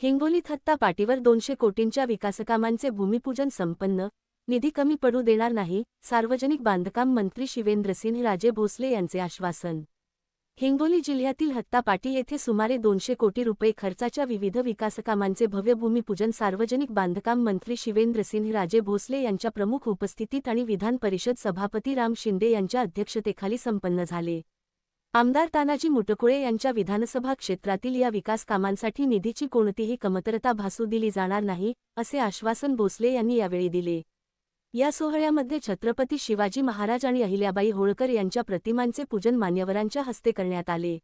हिंगोलीत हत्ता-पाटीवर 200 कोटींच्या विकासकामांचे भूमिपूजन संपन्न, निधी कमी पडू देणार नाही, सार्वजनिक बांधकाम मंत्री शिवेंद्रसिंह राजे भोसले यांचे आश्वासन. हिंगोली जिल्ह्यातील हत्ता-पाटी येथे सुमारे 200 कोटी रुपये खर्चाच्या विविध विकासकामांचे भव्य भूमिपूजन सार्वजनिक बांधकाम मंत्री शिवेंद्रसिंह राजे भोसले यांच्या प्रमुख उपस्थितीत आणि विधान परिषद सभापती राम शिंदे यांच्या अध्यक्षतेखाली संपन्न झाले. आमदार तानाजी मुटकुळे यांच्या विधानसभा क्षेत्रातील या विकास कामांसाठी निधीची कोणतीही कमतरता भासू दिली जाणार नाही, असे आश्वासन भोसले यांनी यावेळी दिले. या सोहळ्यामध्ये छत्रपती शिवाजी महाराज आणि अहिल्याबाई होळकर यांच्या प्रतिमांचे पूजन मान्यवरांच्या हस्ते करण्यात आले.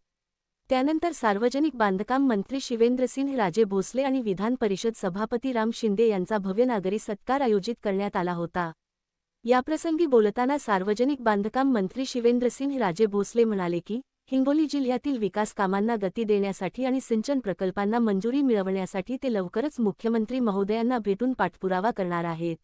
त्यानंतर सार्वजनिक बांधकाम मंत्री शिवेंद्रसिंह राजे भोसले आणि विधान परिषद सभापती राम शिंदे यांचा भव्य नागरी सत्कार आयोजित करण्यात आला होता. याप्रसंगी बोलताना सार्वजनिक बांधकाम मंत्री शिवेंद्रसिंह राजे भोसले म्हणाले की, हिंगोली जिल्ह्यातील विकास कामांना गती देण्यासाठी आणि सिंचन प्रकल्पांना मंजुरी मिळवण्यासाठी ते लवकरच मुख्यमंत्री महोदयांना भेटून पाठपुरावा करणार आहेत.